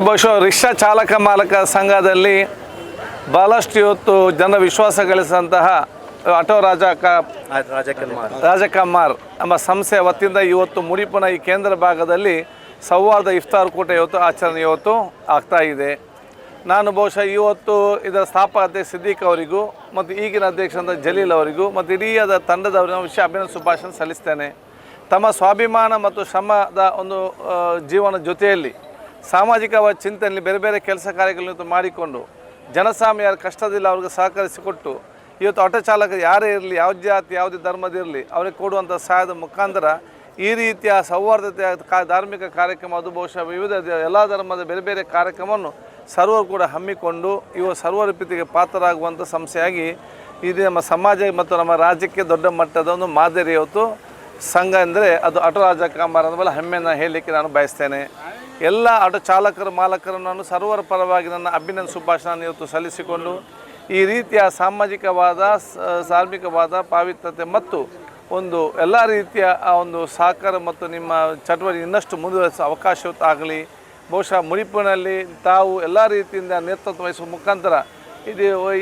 ಬಹುಶಃ ರಿಕ್ಷಾ ಚಾಲಕ ಮಾಲಕ ಸಂಘದಲ್ಲಿ ಭಾಳಷ್ಟು ಇವತ್ತು ಜನ ವಿಶ್ವಾಸ ಗಳಿಸಿದಂತಹ ಆಟೋ ರಾಜಕುಮಾರ್ ನಮ್ಮ ಸಂಸ್ಥೆಯ ವತಿಯಿಂದ ಇವತ್ತು ಮುಡಿಪುನ ಈ ಕೇಂದ್ರ ಭಾಗದಲ್ಲಿ ಸೌಹಾರ್ದ ಇಫ್ತಾರ್ ಕೂಟ ಇವತ್ತು ಆಚರಣೆ ಇವತ್ತು ಆಗ್ತಾ ಇದೆ. ನಾನು ಬಹುಶಃ ಇವತ್ತು ಇದರ ಸ್ಥಾಪಕ ಸಿದ್ದೀಕ್ ಅವರಿಗೂ ಮತ್ತು ಈಗಿನ ಅಧ್ಯಕ್ಷರಾದ ಜಲೀಲ್ ಅವರಿಗೂ ಮತ್ತು ಇಡೀ ತಂಡದವರಿಗೂ ವಿಷಯ ಅಭಿನಂದನೆ ಶುಭಾಶಯ ಸಲ್ಲಿಸ್ತೇನೆ. ತಮ್ಮ ಸ್ವಾಭಿಮಾನ ಮತ್ತು ಶ್ರಮದ ಒಂದು ಜೀವನ ಜೊತೆಯಲ್ಲಿ ಸಾಮಾಜಿಕವಾದ ಚಿಂತನೆಯಲ್ಲಿ ಬೇರೆ ಬೇರೆ ಕೆಲಸ ಕಾರ್ಯಗಳನ್ನು ಮಾಡಿಕೊಂಡು ಜನಸಾಮಾನ್ಯ ಯಾರು ಕಷ್ಟದಿಲ್ಲ ಅವ್ರಿಗೆ ಸಹಕರಿಸಿಕೊಟ್ಟು ಇವತ್ತು ಆಟೋ ಚಾಲಕರು ಯಾರೇ ಇರಲಿ, ಯಾವ ಜಾತಿ ಯಾವುದೇ ಧರ್ಮದಿರಲಿ ಅವರಿಗೆ ಕೊಡುವಂಥ ಸಹಾಯದ ಮುಖಾಂತರ ಈ ರೀತಿಯ ಸೌಹಾರ್ದತೆ ಧಾರ್ಮಿಕ ಕಾರ್ಯಕ್ರಮ ಅದು ಬಹುಶಃ ವಿವಿಧ ಎಲ್ಲ ಧರ್ಮದ ಬೇರೆ ಬೇರೆ ಕಾರ್ಯಕ್ರಮವನ್ನು ಸರ್ವರು ಕೂಡ ಹಮ್ಮಿಕೊಂಡು ಇವು ಸರ್ವರ ಪ್ರೀತಿಗೆ ಪಾತ್ರರಾಗುವಂಥ ಸಂಸ್ಥೆಯಾಗಿ ಇದು ನಮ್ಮ ಸಮಾಜ ಮತ್ತು ನಮ್ಮ ರಾಜ್ಯಕ್ಕೆ ದೊಡ್ಡ ಮಟ್ಟದ ಒಂದು ಮಾದರಿ ಇವತ್ತು ಸಂಘ ಅಂದರೆ ಅದು ಆಟೋ ರಾಜಕುಮಾರ್ ಅಂದ ಮೇಲೆ ಹೆಮ್ಮೆಯನ್ನು ಹೇಳಲಿಕ್ಕೆ ನಾನು ಬಯಸ್ತೇನೆ. ಎಲ್ಲ ಆಟೋ ಚಾಲಕರು ಮಾಲಕರನ್ನು ನಾನು ಸರ್ವರ ಪರವಾಗಿ ನನ್ನ ಅಭಿನಂದನೆ ಶುಭಾಶಯ ಇವತ್ತು ಸಲ್ಲಿಸಿಕೊಂಡು ಈ ರೀತಿಯ ಸಾಮಾಜಿಕವಾದ ಧಾರ್ಮಿಕವಾದ ಪಾವಿತ್ರತೆ ಮತ್ತು ಒಂದು ಎಲ್ಲ ರೀತಿಯ ಒಂದು ಸಹಕಾರ ಮತ್ತು ನಿಮ್ಮ ಚಟುವಟಿಕೆ ಇನ್ನಷ್ಟು ಮುಂದುವರಿಸುವ ಅವಕಾಶ ಆಗಲಿ. ಬಹುಶಃ ಮುಡಿಪಿನಲ್ಲಿ ತಾವು ಎಲ್ಲ ರೀತಿಯಿಂದ ನೇತೃತ್ವ ವಹಿಸುವ ಮುಖಾಂತರ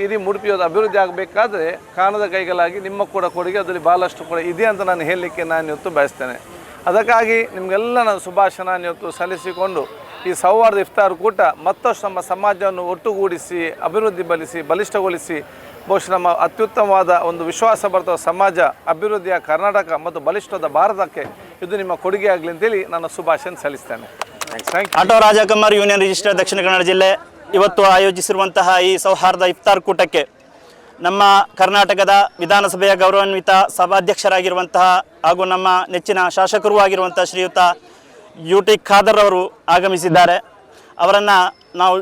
ಇಡೀ ಮುಡುಪಿಯೋದು ಅಭಿವೃದ್ಧಿ ಆಗಬೇಕಾದ್ರೆ ಕಾಣದ ಕೈಗಳಾಗಿ ನಿಮ್ಮ ಕೂಡ ಕೊಡುಗೆ ಅದರಲ್ಲಿ ಭಾಳಷ್ಟು ಕೂಡ ಇದೆ ಅಂತ ನಾನು ಹೇಳಲಿಕ್ಕೆ ನಾನು ಇವತ್ತು ಬಯಸ್ತೇನೆ. ಅದಕ್ಕಾಗಿ ನಿಮಗೆಲ್ಲ ನಾನು ಶುಭಾಶಯ ಇವತ್ತು ಸಲ್ಲಿಸಿಕೊಂಡು ಈ ಸೌಹಾರ್ದ ಇಫ್ತಾರ್ ಕೂಟ ಮತ್ತಷ್ಟು ನಮ್ಮ ಸಮಾಜವನ್ನು ಒಟ್ಟುಗೂಡಿಸಿ ಬಲಿಷ್ಠಗೊಳಿಸಿ ಬಹುಶಃ ನಮ್ಮ ಅತ್ಯುತ್ತಮವಾದ ಒಂದು ವಿಶ್ವಾಸ ಬರ್ತವ ಸಮಾಜ ಅಭಿವೃದ್ಧಿಯ ಕರ್ನಾಟಕ ಮತ್ತು ಬಲಿಷ್ಠದ ಭಾರತಕ್ಕೆ ಇದು ನಿಮ್ಮ ಕೊಡುಗೆ ಆಗಲಿ ಅಂತೇಳಿ ನಾನು ಶುಭಾಶಯ ಸಲ್ಲಿಸ್ತೇನೆ. Auto Rajkumar union register Dakshina Kannada ಜಿಲ್ಲೆ ಇವತ್ತು ಆಯೋಜಿಸಿರುವಂತಹ ಈ ಸೌಹಾರ್ದ ಇಫ್ತಾರ್ ಕೂಟಕ್ಕೆ ನಮ್ಮ ಕರ್ನಾಟಕದ ವಿಧಾನಸಭೆಯ ಗೌರವಾನ್ವಿತ ಸಭಾಧ್ಯಕ್ಷರಾಗಿರುವಂತಹ ಹಾಗೂ ನಮ್ಮ ನೆಚ್ಚಿನ ಶಾಸಕರೂ ಆಗಿರುವಂಥ ಶ್ರೀಯುತ UT ಖಾದರ್ ಅವರು ಆಗಮಿಸಿದ್ದಾರೆ. ಅವರನ್ನು ನಾವು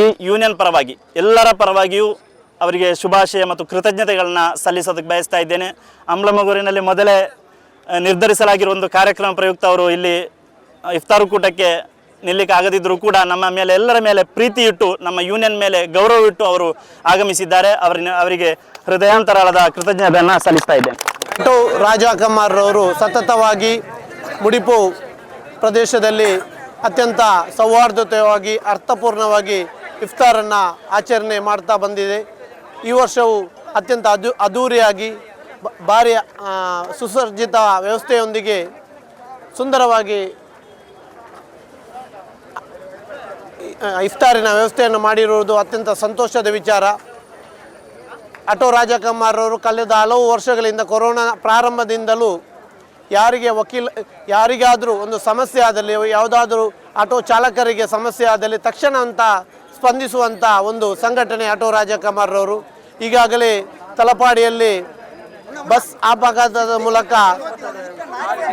ಈ ಯೂನಿಯನ್ ಪರವಾಗಿ ಎಲ್ಲರ ಪರವಾಗಿಯೂ ಅವರಿಗೆ ಶುಭಾಶಯ ಮತ್ತು ಕೃತಜ್ಞತೆಗಳನ್ನು ಸಲ್ಲಿಸೋದಕ್ಕೆ ಬಯಸ್ತಾ ಇದ್ದೇನೆ. ಅಂಬ್ಲಮಗೂರಿನಲ್ಲಿ ಮೊದಲೇ ನಿರ್ಧರಿಸಲಾಗಿರುವ ಒಂದು ಕಾರ್ಯಕ್ರಮ ಪ್ರಯುಕ್ತ ಅವರು ಇಲ್ಲಿ ಇಫ್ತಾರು ಕೂಟಕ್ಕೆ ನಿಲ್ಲಕ್ಕೆ ಆಗದಿದ್ದರೂ ಕೂಡ ನಮ್ಮ ಮೇಲೆ ಎಲ್ಲರ ಮೇಲೆ ಪ್ರೀತಿ ಇಟ್ಟು ನಮ್ಮ ಯೂನಿಯನ್ ಮೇಲೆ ಗೌರವ ಇಟ್ಟು ಅವರು ಆಗಮಿಸಿದ್ದಾರೆ. ಅವರಿಗೆ ಹೃದಯಾಂತರಾಳದ ಕೃತಜ್ಞತೆಯನ್ನು ಸಲ್ಲಿಸ್ತಾ ಇದ್ದೇನೆ. ಆಟೋ ರಾಜಕುಮಾರ್ ಅವರು ಸತತವಾಗಿ ಮುಡಿಪು ಪ್ರದೇಶದಲ್ಲಿ ಅತ್ಯಂತ ಸೌಹಾರ್ದತೆಯಾಗಿ ಅರ್ಥಪೂರ್ಣವಾಗಿ ಇಫ್ತಾರನ್ನು ಆಚರಣೆ ಮಾಡ್ತಾ ಬಂದಿದೆ. ಈ ವರ್ಷವೂ ಅತ್ಯಂತ ಅದ್ಧೂರಿಯಾಗಿ ಭಾರಿ ಸುಸಜ್ಜಿತ ವ್ಯವಸ್ಥೆಯೊಂದಿಗೆ ಸುಂದರವಾಗಿ ಇಫ್ತಾರಿನ ವ್ಯವಸ್ಥೆಯನ್ನು ಮಾಡಿರುವುದು ಅತ್ಯಂತ ಸಂತೋಷದ ವಿಚಾರ. ಆಟೋ ರಾಜಕುಮಾರ್ ಅವರು ಕಳೆದ ಹಲವು ವರ್ಷಗಳಿಂದ ಕೊರೋನಾ ಪ್ರಾರಂಭದಿಂದಲೂ ಯಾರಿಗಾದರೂ ಒಂದು ಸಮಸ್ಯೆ ಆದಲ್ಲಿ, ಯಾವುದಾದ್ರೂ ಆಟೋ ಚಾಲಕರಿಗೆ ಸಮಸ್ಯೆ ಆದಲ್ಲಿ ತಕ್ಷಣ ಅಂತ ಸ್ಪಂದಿಸುವಂಥ ಒಂದು ಸಂಘಟನೆ ಆಟೋ ರಾಜಕುಮಾರ್ ಅವರು. ಈಗಾಗಲೇ ತಲಪಾಡಿಯಲ್ಲಿ ಬಸ್ ಅಪಘಾತದ ಮೂಲಕ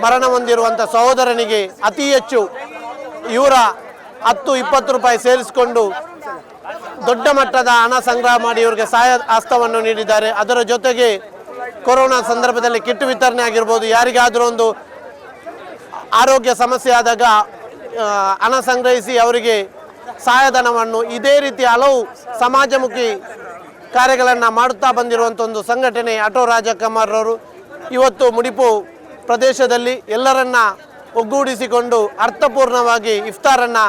ಮರಣ ಹೊಂದಿರುವಂಥ ಸಹೋದರನಿಗೆ ಅತಿ ಹೆಚ್ಚು ಇವರ 10-20 ರೂಪಾಯಿ ಸೇರಿಸಿಕೊಂಡು ದೊಡ್ಡ ಮಟ್ಟದ ಹಣ ಸಂಗ್ರಹ ಮಾಡಿ ಇವರಿಗೆ ಸಹಾಯ ಹಸ್ತವನ್ನು ನೀಡಿದ್ದಾರೆ. ಅದರ ಜೊತೆಗೆ ಕೊರೋನಾ ಸಂದರ್ಭದಲ್ಲಿ ಕಿಟ್ ವಿತರಣೆ ಆಗಿರ್ಬೋದು, ಯಾರಿಗಾದರೂ ಒಂದು ಆರೋಗ್ಯ ಸಮಸ್ಯೆ ಆದಾಗ ಹಣ ಸಂಗ್ರಹಿಸಿ ಅವರಿಗೆ ಸಹಾಯಧನವನ್ನು ಇದೇ ರೀತಿ ಹಲವು ಸಮಾಜಮುಖಿ ಕಾರ್ಯಗಳನ್ನು ಮಾಡುತ್ತಾ ಬಂದಿರುವಂಥ ಒಂದು ಸಂಘಟನೆ ಆಟೋ ರಾಜಕುಮಾರ್ ಅವರು. ಇವತ್ತು ಮುಡಿಪು ಪ್ರದೇಶದಲ್ಲಿ ಎಲ್ಲರನ್ನ ಒಗ್ಗೂಡಿಸಿಕೊಂಡು ಅರ್ಥಪೂರ್ಣವಾಗಿ ಇಫ್ತಾರನ್ನು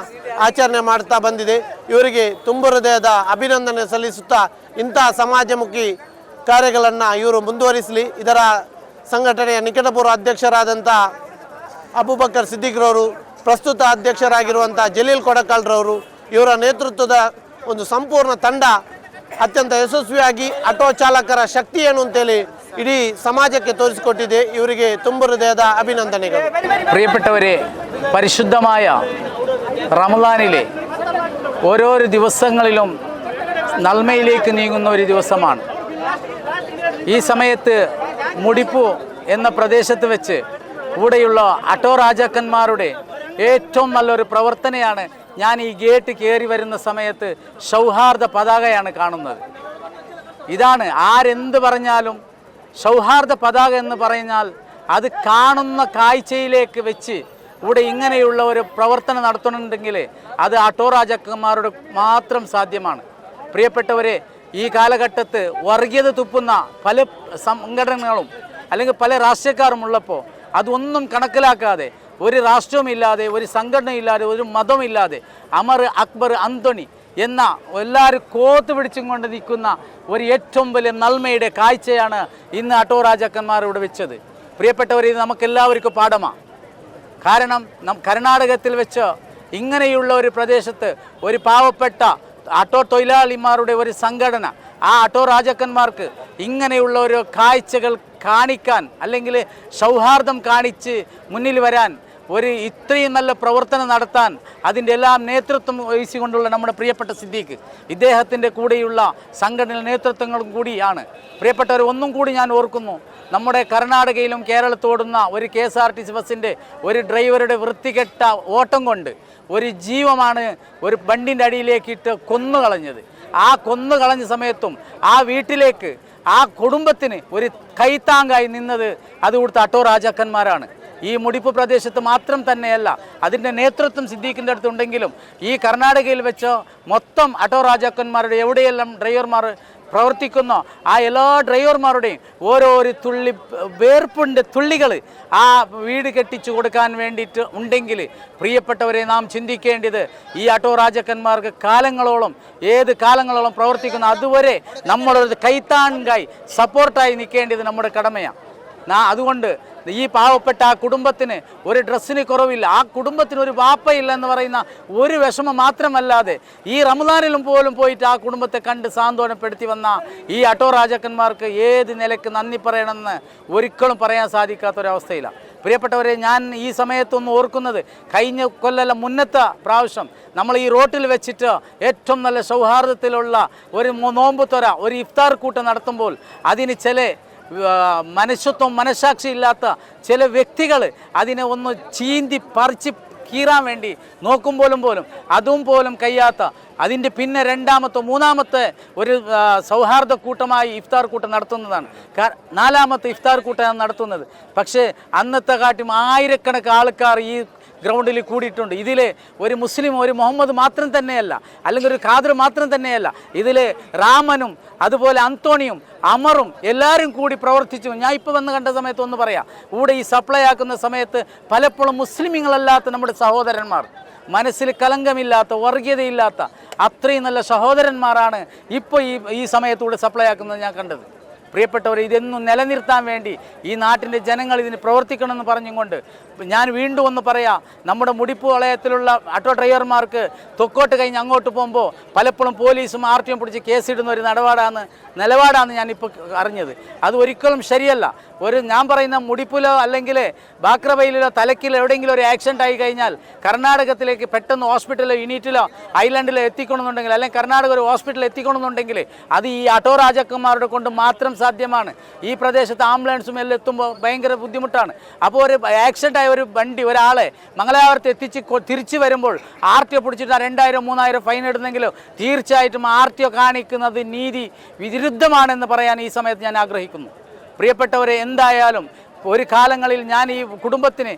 ಆಚರಣೆ ಮಾಡ್ತಾ ಬಂದಿದೆ. ಇವರಿಗೆ ತುಂಬ ಹೃದಯದ ಅಭಿನಂದನೆ ಸಲ್ಲಿಸುತ್ತಾ ಇಂತಹ ಸಮಾಜಮುಖಿ ಕಾರ್ಯಗಳನ್ನು ಇವರು ಮುಂದುವರಿಸಲಿ. ಇದರ ಸಂಘಟನೆಯ ನಿಕಟಪೂರ್ವ ಅಧ್ಯಕ್ಷರಾದಂಥ ಅಬೂಬಕರ್ ಸಿದ್ದಿಕ್ರವರು, ಪ್ರಸ್ತುತ ಅಧ್ಯಕ್ಷರಾಗಿರುವಂಥ ಜಲೀಲ್ ಕೊಡಕಾಳ್ರವರು, ಇವರ ನೇತೃತ್ವದ ಒಂದು ಸಂಪೂರ್ಣ ತಂಡ ಅತ್ಯಂತ ಯಶಸ್ವಿಯಾಗಿ ಆಟೋ ಚಾಲಕರ ಶಕ್ತಿ ಏನು ಅಂತೇಳಿ ಇಡೀ സമാജಕ್ಕೆ ತೋರಿಸಿಕೊಟ್ಟಿದೆ. ಇವರಿಗೆ ತುಂಬ ഹൃദയದ അഭിനന്ദനങ്ങൾ. പ്രിയപ്പെട്ടവരെ, പരിശുദ്ധമായ റമദാനിലെ ഓരോരോ ദിവസങ്ങളിലും നന്മയിലേക്ക് നീങ്ങുന്ന ഒരു ദിവസമാണ്. ഈ സമയത്ത് മുടിപ്പു എന്ന പ്രദേശത്ത് വെച്ച് ഇവിടെയുള്ള അട്ടോ രാജാക്കന്മാരുടെ ഏറ്റവും നല്ലൊരു പ്രവർത്തനയാണ് ഞാൻ ഈ ഗേറ്റ് കയറി വരുന്ന സമയത്ത് സൗഹാർദ്ദ പതാകയാണ് കാണുന്നത്. ഇതാണ് ആരെന്ത് പറഞ്ഞാലും സൗഹാർദ്ദ പതാക എന്ന് പറഞ്ഞാൽ അത് കാണുന്ന കാഴ്ചയിലേക്ക് വെച്ച് ഇവിടെ ഇങ്ങനെയുള്ള ഒരു പ്രവർത്തനം നടത്തണമെങ്കിൽ അത് അട്ടോ രാജാക്കന്മാരുടെ മാത്രം സാധ്യമാണ്. പ്രിയപ്പെട്ടവരെ, ഈ കാലഘട്ടത്ത് വർഗീയത തുപ്പുന്ന പല സംഘടനകളും അല്ലെങ്കിൽ പല രാഷ്ട്രീയക്കാരും ഉള്ളപ്പോൾ അതൊന്നും കണക്കിലാക്കാതെ, ഒരു രാഷ്ട്രവുമില്ലാതെ, ഒരു സംഘടനയില്ലാതെ, ഒരു മതമില്ലാതെ അമർ അക്ബർ അന്തോണി എന്ന എല്ലാവരും കോത്ത് പിടിച്ചും കൊണ്ട് നിൽക്കുന്ന ഒരു ഏറ്റവും വലിയ നന്മയുടെ കാഴ്ചയാണ് ഇന്ന് അട്ടോ രാജാക്കന്മാർ ഇവിടെ വെച്ചത്. പ്രിയപ്പെട്ടവർ, ഇത് നമുക്കെല്ലാവർക്കും പാഠമാണ്. കാരണം കർണാടകത്തിൽ വെച്ച് ഇങ്ങനെയുള്ള ഒരു പ്രദേശത്ത് ഒരു പാവപ്പെട്ട ആട്ടോ തൊഴിലാളിമാരുടെ ഒരു സംഘടന, ആ ആട്ടോ രാജാക്കന്മാർക്ക് ഇങ്ങനെയുള്ള ഒരു കാഴ്ചകൾ കാണിക്കാൻ അല്ലെങ്കിൽ സൗഹാർദ്ദം കാണിച്ച് മുന്നിൽ വരാൻ, ഒരു ഇത്രയും നല്ല പ്രവർത്തനം നടത്താൻ അതിൻ്റെ എല്ലാം നേതൃത്വം വഹിച്ചുകൊണ്ടുള്ള നമ്മുടെ പ്രിയപ്പെട്ട സിദ്ദീഖ്, ഇദ്ദേഹത്തിൻ്റെ കൂടെയുള്ള സംഘടന നേതൃത്വങ്ങളും കൂടിയാണ്. പ്രിയപ്പെട്ടവർ, ഒന്നും കൂടി ഞാൻ ഓർക്കുന്നു, നമ്മുടെ കർണാടകയിലും കേരളത്തോടുന്ന ഒരു KSRTC ബസ്സിൻ്റെ ഒരു ഡ്രൈവറുടെ വൃത്തികെട്ട ഓട്ടം കൊണ്ട് ഒരു ജീവമാണ് ഒരു ബണ്ടിൻ്റെ അടിയിലേക്കിട്ട് കൊന്നുകളഞ്ഞത്. ആ കൊന്നുകളഞ്ഞ സമയത്തും ആ വീട്ടിലേക്ക്, ആ കുടുംബത്തിന് ഒരു കൈത്താങ്കായി നിന്നത് അത് ഇവിടുത്തെ അട്ടോ രാജാക്കന്മാരാണ്. ഈ മുടിപ്പ് പ്രദേശത്ത് മാത്രം തന്നെയല്ല, അതിൻ്റെ നേതൃത്വം സിദ്ദീഖിൻ്റെ അടുത്തുണ്ടെങ്കിലും ഈ കർണാടകയിൽ വെച്ച് മൊത്തം അട്ടോ രാജാക്കന്മാരുടെ എവിടെയെല്ലാം ഡ്രൈവർമാർ പ്രവർത്തിക്കുന്ന ആ എല്ലാ ഡ്രൈവർമാരുടെയും ഓരോരു തുള്ളി വേർപ്പിൻ്റെ തുള്ളികൾ ആ വീട് കെട്ടിച്ചു കൊടുക്കാൻ വേണ്ടിയിട്ട് ഉണ്ടെങ്കിൽ, പ്രിയപ്പെട്ടവരെ, നാം ചിന്തിക്കേണ്ടത് ഈ അട്ടോ രാജാക്കന്മാർക്ക് കാലങ്ങളോളം, ഏത് കാലങ്ങളോളം പ്രവർത്തിക്കുന്ന അതുവരെ നമ്മളൊരു കൈത്താങ്കായി സപ്പോർട്ടായി നിൽക്കേണ്ടത് നമ്മുടെ കടമയാണ്. അതുകൊണ്ട് ഈ പാവപ്പെട്ട ആ കുടുംബത്തിന് ഒരു ഡ്രസ്സിന് കുറവില്ല, ആ കുടുംബത്തിന് ഒരു വാപ്പയില്ല എന്ന് പറയുന്ന ഒരു വിഷമം മാത്രമല്ലാതെ ഈ റമദാനിലും പോലും പോയിട്ട് ആ കുടുംബത്തെ കണ്ട് സാന്ത്വനപ്പെടുത്തി വന്ന ഈ അട്ടോ രാജാക്കന്മാർക്ക് ഏത് നിലയ്ക്ക് നന്ദി പറയണമെന്ന് ഒരിക്കലും പറയാൻ സാധിക്കാത്തൊരവസ്ഥയിലാണ്. പ്രിയപ്പെട്ടവരെ, ഞാൻ ഈ സമയത്തൊന്ന് ഓർക്കുന്നത്, കഴിഞ്ഞ കൊല്ലം മുന്നത്തെ പ്രാവശ്യം നമ്മൾ ഈ റോട്ടിൽ വെച്ചിട്ട് ഏറ്റവും നല്ല സൗഹാർദ്ദത്തിലുള്ള ഒരു നോമ്പ് തൊര, ഒരു ഇഫ്താർ കൂട്ടം നടത്തുമ്പോൾ അതിന് ചില മനുഷ്യത്വം, മനസാക്ഷി ഇല്ലാത്ത ചില വ്യക്തികൾ അതിനെ ഒന്ന് ചീന്തി പറിച്ച് കീറാൻ വേണ്ടി നോക്കുമ്പോഴും അതും പോലും കഴിയാത്ത, അതിൻ്റെ പിന്നെ രണ്ടാമത്തെ മൂന്നാമത്തെ ഒരു സൗഹാർദ്ദ കൂട്ടമായി ഇഫ്താർ കൂട്ടം നടത്തുന്നതാണ്, നാലാമത്തെ ഇഫ്താർ കൂട്ടം നടത്തുന്നത്. പക്ഷേ അന്നത്തെ കാട്ടും ആയിരക്കണക്കിന് ആൾക്കാർ ഈ ഗ്രൗണ്ടിൽ കൂടിയിട്ടുണ്ട്. ഇതിൽ ഒരു മുസ്ലിം, ഒരു മുഹമ്മദ് മാത്രം തന്നെയല്ല, അല്ലെങ്കിൽ ഒരു ഖാദർ മാത്രം തന്നെയല്ല, ഇതിൽ രാമനും അതുപോലെ അന്തോണിയും അമറും എല്ലാവരും കൂടി പ്രവർത്തിച്ചു. ഞാൻ ഇപ്പോൾ വന്ന് കണ്ട സമയത്ത് ഒന്ന് പറയാം, ഇവിടെ ഈ സപ്ലൈ ആക്കുന്ന സമയത്ത് പലപ്പോഴും മുസ്ലിമീങ്ങളല്ലാത്ത നമ്മുടെ സഹോദരന്മാർ, മനസ്സിൽ കലങ്കമില്ലാത്ത, വർഗീയതയില്ലാത്ത അത്രയും നല്ല സഹോദരന്മാരാണ് ഇപ്പോൾ ഈ സമയത്തൂടെ സപ്ലൈ ആക്കുന്നത് ഞാൻ കണ്ടത്. പ്രിയപ്പെട്ടവർ, ഇതൊന്നും നിലനിർത്താൻ വേണ്ടി ഈ നാട്ടിൻ്റെ ജനങ്ങൾ ഇതിന് പ്രവർത്തിക്കണമെന്ന് പറഞ്ഞുകൊണ്ട് ഞാൻ വീണ്ടും ഒന്ന് പറയാം, നമ്മുടെ മുടിപ്പ് വലയത്തിലുള്ള ഓട്ടോ ഡ്രൈവർമാർക്ക് തൊക്കോട്ട് കഴിഞ്ഞ് അങ്ങോട്ട് പോകുമ്പോൾ പലപ്പോഴും പോലീസും RTO പിടിച്ച് കേസിടുന്ന ഒരു നിലപാടാണ് ഞാനിപ്പോൾ അറിഞ്ഞത്. അത് ഒരിക്കലും ശരിയല്ല. ഞാൻ പറയുന്ന മുടിപ്പിലോ അല്ലെങ്കിൽ ബാക്രബയിലോ തലക്കിലോ എവിടെയെങ്കിലും ഒരു ആക്സിഡൻ്റ് ആയി കഴിഞ്ഞാൽ കർണാടകത്തിലേക്ക് പെട്ടെന്ന് ഹോസ്പിറ്റലിലോ യൂണിറ്റിലോ ഐലൻഡിലോ എത്തിക്കണമെന്നുണ്ടെങ്കിൽ, അല്ലെങ്കിൽ കർണാടക ഒരു ഹോസ്പിറ്റലിൽ എത്തിക്കണമെന്നുണ്ടെങ്കിൽ അത് ഈ അട്ടോ രാജാക്കന്മാരുടെ കൊണ്ട് മാത്രം സാധ്യമാണ്. ഈ പ്രദേശത്ത് ആംബുലൻസും എല്ലാം എത്തുമ്പോൾ ഭയങ്കര ബുദ്ധിമുട്ടാണ്. അപ്പോൾ ഒരു ആക്സിഡൻ്റ് ആയ ഒരു വണ്ടി ഒരാളെ മംഗലാപുരത്ത് എത്തിച്ച് തിരിച്ചു വരുമ്പോൾ RTO പിടിച്ചിട്ട് 2000-3000 ഫൈൻ ഇടുന്നെങ്കിൽ തീർച്ചയായിട്ടും RTO കാണിക്കുന്നത് നീതി വിരുദ്ധമാണെന്ന് പറയാൻ ഈ സമയത്ത് ഞാൻ ആഗ്രഹിക്കുന്നു. പ്രിയപ്പെട്ടവരെ, എന്തായാലും ഒരു കാലങ്ങളിൽ ഞാൻ ഈ കുടുംബത്തിന്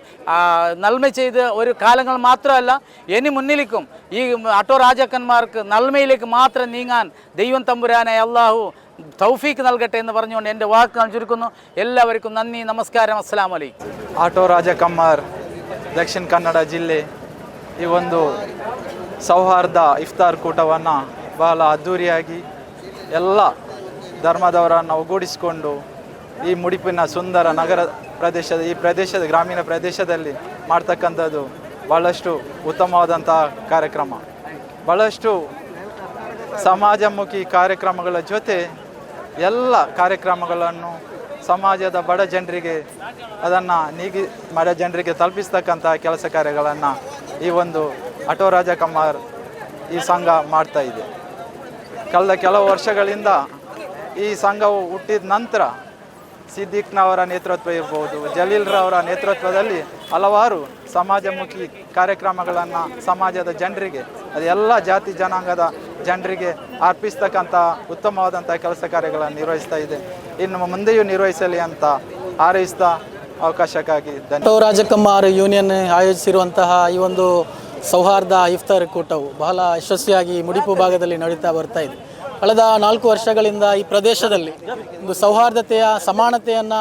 നന്മ ചെയ്ത് ഒരു കാലങ്ങൾ മാത്രമല്ല, ഇനി മുന്നിലേക്കും ഈ അട്ടോ രാജാക്കന്മാർക്ക് നന്മയിലേക്ക് മാത്രം നീങ്ങാൻ ദൈവം തമ്പുരാനെ അള്ളാഹു തൗഫീക്ക് നൽകട്ടെ എന്ന് പറഞ്ഞുകൊണ്ട് എൻ്റെ വാക്ക് ചുരുക്കുന്നു. എല്ലാവർക്കും നന്ദി, നമസ്കാരം, അസ്സലാമു അലൈക്കും. ಆಟೋ ರಾಜಕಮ್ಮರ್ ದಕ್ಷಿಣ ಕನ್ನಡ ಜಿಲ್ಲೆ ಈ ಒಂದು ಸೌಹಾರ್ದ ಇಫ್ತಾರ್ ಕೂಟವನ್ನು ಬಹಳ ಅದ್ಧೂರಿಯಾಗಿ ಎಲ್ಲ ಧರ್ಮದವರನ್ನು ಒಗ್ಗೂಡಿಸಿಕೊಂಡು ಈ ಮುಡಿಪಿನ ಸುಂದರ ನಗರ ಪ್ರದೇಶದ ಗ್ರಾಮೀಣ ಪ್ರದೇಶದಲ್ಲಿ ಮಾಡ್ತಕ್ಕಂಥದ್ದು ಭಾಳಷ್ಟು ಉತ್ತಮವಾದಂಥ ಕಾರ್ಯಕ್ರಮ. ಭಾಳಷ್ಟು ಸಮಾಜಮುಖಿ ಕಾರ್ಯಕ್ರಮಗಳ ಜೊತೆ ಎಲ್ಲ ಕಾರ್ಯಕ್ರಮಗಳನ್ನು ಸಮಾಜದ ಬಡ ಜನರಿಗೆ ಅದನ್ನು ಬಡ ಜನರಿಗೆ ತಲುಪಿಸ್ತಕ್ಕಂಥ ಕೆಲಸ ಕಾರ್ಯಗಳನ್ನು ಈ ಒಂದು ಆಟೋ ರಾಜಕಮ್ಮರ್ ಈ ಸಂಘ ಮಾಡ್ತಾ ಇದೆ. ಕಳೆದ ಕೆಲವು ವರ್ಷಗಳಿಂದ ಈ ಸಂಘವು ಹುಟ್ಟಿದ ನಂತರ ಸಿದ್ದಿಕ್ನವರ ನೇತೃತ್ವ ಇರ್ಬೋದು, ಜಲೀಲ್ರವರ ನೇತೃತ್ವದಲ್ಲಿ ಹಲವಾರು ಸಮಾಜಮುಖಿ ಕಾರ್ಯಕ್ರಮಗಳನ್ನು ಸಮಾಜದ ಜನರಿಗೆ, ಅದೆಲ್ಲ ಜಾತಿ ಜನಾಂಗದ ಜನರಿಗೆ ಅರ್ಪಿಸ್ತಕ್ಕಂಥ ಉತ್ತಮವಾದಂಥ ಕೆಲಸ ಕಾರ್ಯಗಳನ್ನು ನಿರ್ವಹಿಸ್ತಾ ಇದೆ. ಇನ್ನು ಮುಂದೆಯೂ ನಿರ್ವಹಿಸಲಿ ಅಂತ ಹಾರೈಸ್ತಾ ಅವಕಾಶಕ್ಕಾಗಿ ಆಟೋ ರಾಜಕುಮಾರ್ ಯೂನಿಯನ್ ಆಯೋಜಿಸಿರುವಂತಹ ಈ ಒಂದು ಸೌಹಾರ್ದ ಇಫ್ತಾರ್ ಕೂಟವು ಬಹಳ ಯಶಸ್ವಿಯಾಗಿ ಮುಡಿಪು ಭಾಗದಲ್ಲಿ ನಡೀತಾ ಬರ್ತಾ ಇದೆ. ಕಳೆದ 4 ವರ್ಷಗಳಿಂದ ಈ ಪ್ರದೇಶದಲ್ಲಿ ಒಂದು ಸೌಹಾರ್ದತೆಯ ಸಮಾನತೆಯನ್ನು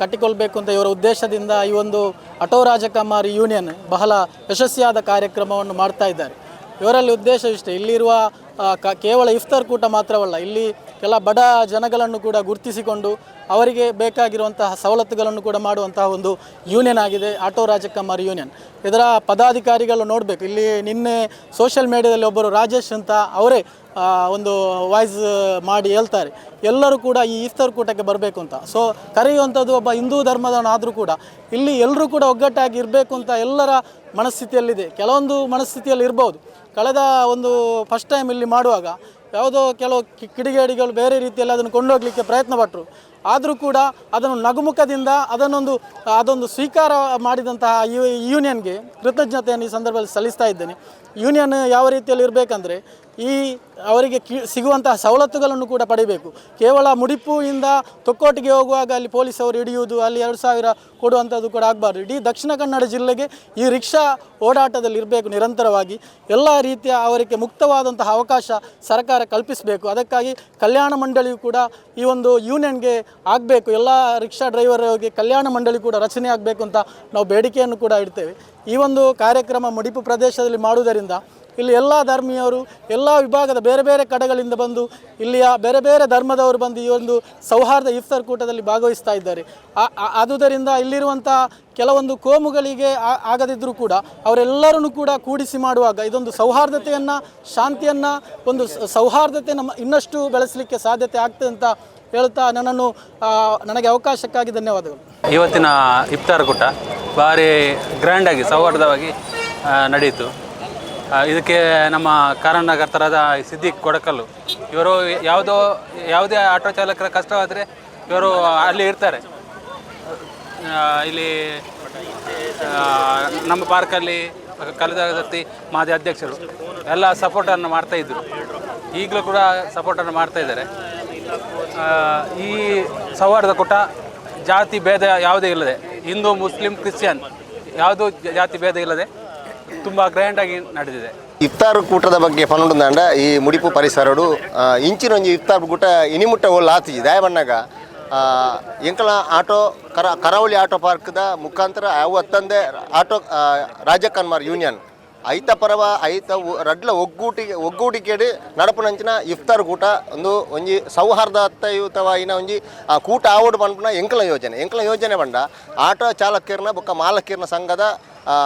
ಕಟ್ಟಿಕೊಳ್ಬೇಕು ಅಂತ ಇವರ ಉದ್ದೇಶದಿಂದ ಈ ಒಂದು ಆಟೋ ರಾಜಕುಮಾರ್ ಯೂನಿಯನ್ ಬಹಳ ಯಶಸ್ವಿಯಾದ ಕಾರ್ಯಕ್ರಮವನ್ನು ಮಾಡ್ತಾ ಇದ್ದಾರೆ. ಇವರಲ್ಲಿ ಉದ್ದೇಶವಿಷ್ಟೇ, ಇಲ್ಲಿರುವ ಕೇವಲ ಇಫ್ತಾರ್ ಕೂಟ ಮಾತ್ರವಲ್ಲ, ಇಲ್ಲಿ ಕೆಲ ಬಡ ಜನಗಳನ್ನು ಕೂಡ ಗುರುತಿಸಿಕೊಂಡು ಅವರಿಗೆ ಬೇಕಾಗಿರುವಂತಹ ಸವಲತ್ತುಗಳನ್ನು ಕೂಡ ಮಾಡುವಂತಹ ಒಂದು ಯೂನಿಯನ್ ಆಗಿದೆ ಆಟೋ ರಾಜಕುಮಾರ್ ಯೂನಿಯನ್. ಇದರ ಪದಾಧಿಕಾರಿಗಳು ನೋಡಬೇಕು. ಇಲ್ಲಿ ನಿನ್ನೆ ಸೋಷಿಯಲ್ ಮೀಡಿಯಾದಲ್ಲಿ ಒಬ್ಬರು ರಾಜೇಶ್ ಅಂತ ಅವರೇ ಒಂದು ವಾಯ್ಸ್ ಮಾಡಿ ಹೇಳ್ತಾರೆ, ಎಲ್ಲರೂ ಕೂಡ ಈ ಇಫ್ತಾರ್ ಕೂಟಕ್ಕೆ ಬರಬೇಕು ಅಂತ. ಸೊ ಕರೆಯುವಂಥದ್ದು ಒಬ್ಬ ಹಿಂದೂ ಧರ್ಮದವನಾದರೂ ಕೂಡ ಇಲ್ಲಿ ಎಲ್ಲರೂ ಕೂಡ ಒಗ್ಗಟ್ಟಾಗಿ ಇರಬೇಕು ಅಂತ ಎಲ್ಲರ ಮನಸ್ಥಿತಿಯಲ್ಲಿದೆ. ಕೆಲವೊಂದು ಮನಸ್ಥಿತಿಯಲ್ಲಿ ಇರ್ಬೋದು. ಕಳೆದ ಒಂದು ಫಸ್ಟ್ ಟೈಮ್ ಇಲ್ಲಿ ಮಾಡುವಾಗ ಯಾವುದೋ ಕೆಲವು ಕಿಡಿಗೇಡಿಗಳು ಬೇರೆ ರೀತಿಯಲ್ಲಿ ಅದನ್ನು ಕೊಂಡೋಗಲಿಕ್ಕೆ ಪ್ರಯತ್ನ ಪಟ್ಟರು. ಆದರೂ ಕೂಡ ಅದನ್ನು ನಗುಮುಖದಿಂದ ಅದೊಂದು ಸ್ವೀಕಾರ ಮಾಡಿದಂತಹ ಯೂನಿಯನ್ಗೆ ಕೃತಜ್ಞತೆಯನ್ನು ಈ ಸಂದರ್ಭದಲ್ಲಿ ಸಲ್ಲಿಸ್ತಾ ಇದ್ದೇನೆ. ಯೂನಿಯನ್ ಯಾವ ರೀತಿಯಲ್ಲಿ ಇರಬೇಕಂದ್ರೆ ಅವರಿಗೆ ಸಿಗುವಂತಹ ಸವಲತ್ತುಗಳನ್ನು ಕೂಡ ಪಡಿಬೇಕು. ಕೇವಲ ಮುಡಿಪುವಿಂದ ತೊಕ್ಕೋಟಿಗೆ ಹೋಗುವಾಗ ಅಲ್ಲಿ ಪೊಲೀಸ್ ಅವರು ಹಿಡಿಯುವುದು, ಅಲ್ಲಿ 2,000 ಕೊಡುವಂಥದ್ದು ಕೂಡ ಆಗಬಾರ್ದು. ಇಡೀ ದಕ್ಷಿಣ ಕನ್ನಡ ಜಿಲ್ಲೆಗೆ ಈ ರಿಕ್ಷಾ ಓಡಾಟದಲ್ಲಿ ಇರಬೇಕು ನಿರಂತರವಾಗಿ. ಎಲ್ಲ ರೀತಿಯ ಅವರಿಗೆ ಮುಕ್ತವಾದಂತಹ ಅವಕಾಶ ಸರ್ಕಾರ ಕಲ್ಪಿಸಬೇಕು. ಅದಕ್ಕಾಗಿ ಕಲ್ಯಾಣ ಮಂಡಳಿಯು ಕೂಡ ಈ ಒಂದು ಯೂನಿಯನ್ಗೆ ಆಗಬೇಕು. ಎಲ್ಲ ರಿಕ್ಷಾ ಡ್ರೈವರ್ಗೆ ಕಲ್ಯಾಣ ಮಂಡಳಿ ಕೂಡ ರಚನೆ ಆಗಬೇಕು ಅಂತ ನಾವು ಬೇಡಿಕೆಯನ್ನು ಕೂಡ ಇಡ್ತೇವೆ. ಈ ಒಂದು ಕಾರ್ಯಕ್ರಮ ಮುಡಿಪು ಪ್ರದೇಶದಲ್ಲಿ ಮಾಡುವುದರಿಂದ ಇಲ್ಲಿ ಎಲ್ಲ ಧರ್ಮೀಯರು, ಎಲ್ಲ ವಿಭಾಗದ ಬೇರೆ ಬೇರೆ ಕಡೆಗಳಿಂದ ಬಂದು ಇಲ್ಲಿಯ ಬೇರೆ ಬೇರೆ ಧರ್ಮದವರು ಬಂದು ಈ ಒಂದು ಸೌಹಾರ್ದ ಇಫ್ತಾರ್ ಕೂಟದಲ್ಲಿ ಭಾಗವಹಿಸ್ತಾ ಇದ್ದಾರೆ. ಆದುದರಿಂದ ಇಲ್ಲಿರುವಂಥ ಕೆಲವೊಂದು ಕೋಮುಗಳಿಗೆ ಆಗದಿದ್ದರೂ ಕೂಡ ಅವರೆಲ್ಲರನ್ನು ಕೂಡ ಕೂಡಿಸಿ ಮಾಡುವಾಗ ಇದೊಂದು ಸೌಹಾರ್ದತೆಯನ್ನು, ಶಾಂತಿಯನ್ನು, ಒಂದು ಸೌಹಾರ್ದತೆಯನ್ನು ಇನ್ನಷ್ಟು ಬೆಳೆಸಲಿಕ್ಕೆ ಸಾಧ್ಯತೆ ಆಗ್ತದೆ ಅಂತ ಹೇಳ್ತಾ ನನಗೆ ಅವಕಾಶಕ್ಕಾಗಿ ಧನ್ಯವಾದಗಳು. ಇವತ್ತಿನ ಇಫ್ತಾರ್ ಕೂಟ ಭಾರಿ ಗ್ರ್ಯಾಂಡಾಗಿ ಸೌಹಾರ್ದವಾಗಿ ನಡೆಯಿತು. ಇದಕ್ಕೆ ನಮ್ಮ ಕಾರಣಕರ್ತರಾದ ಸಿದ್ದಿಕ್ ಕೊಡಕಲ್ಲು ಇವರು ಯಾವುದೇ ಆಟೋ ಚಾಲಕರ ಕಷ್ಟವಾದರೆ ಇವರು ಅಲ್ಲಿ ಇರ್ತಾರೆ. ಇಲ್ಲಿ ನಮ್ಮ ಪಾರ್ಕಲ್ಲಿ ಕಳೆದ ಸರ್ತಿ ಮಾಜಿ ಅಧ್ಯಕ್ಷರು ಎಲ್ಲ ಸಪೋರ್ಟನ್ನು ಮಾಡ್ತಾಯಿದ್ರು, ಈಗಲೂ ಕೂಡ ಸಪೋರ್ಟನ್ನು ಮಾಡ್ತಾಯಿದ್ದಾರೆ. ಈ ಸೌಹಾರ್ದ ಕೂಟ ಜಾತಿ ಭೇದ ಯಾವುದೇ ಇಲ್ಲದೆ, ಹಿಂದೂ ಮುಸ್ಲಿಂ ಕ್ರಿಶ್ಚಿಯನ್ ಯಾವುದೂ ಜಾತಿ ಭೇದ ಇಲ್ಲದೆ ತುಂಬ ಗ್ರ್ಯಾಂಡಾಗಿ ನಡೆದಿದೆ. ಇಫ್ತಾರ್ ಕೂಟದ ಬಗ್ಗೆ ಪನ್ನೊಂದು ಈ ಮುಡಿಪು ಪರಿಸರಡು ಇಂಚಿನೊಂಜಿ ಇಫ್ತಾರ್ ಕೂಟ ಇನಿಮುಟ್ಟ ಒಳ್ಳೆ ಆತಿಜಿ ದಯಬಣ್ಣಗ ಎಂಕಲ ಆಟೋ ಕರಾವಳಿ ಆಟೋ ಪಾರ್ಕ್ದ ಮುಖಾಂತರ ಅವು ಹತ್ತಂದೆ ಆಟೋ ರಾಜಕುಮಾರ್ ಯೂನಿಯನ್ ಐತ ಪರವ ಐತ ರಡ್ಲ ಒಗ್ಗೂಟಿಕೆಡು ನಡಪುನಂಚಿನ ಇಫ್ತಾರ್ ಕೂಟ ಒಂಜಿ ಸೌಹಾರ್ದಯುತವಾಯಿನ ಒಂಜಿ ಕೂಟ ಆವಡು ಪನ್ಪುನ ಎಂಕಲ ಯೋಜನೆ ಬಂಡ ಆಟೋ ಚಾಲಕಿಯರ್ನ ಬೊಕ್ಕ ಮಾಲಕಿಯರ್ನ ಸಂಘದ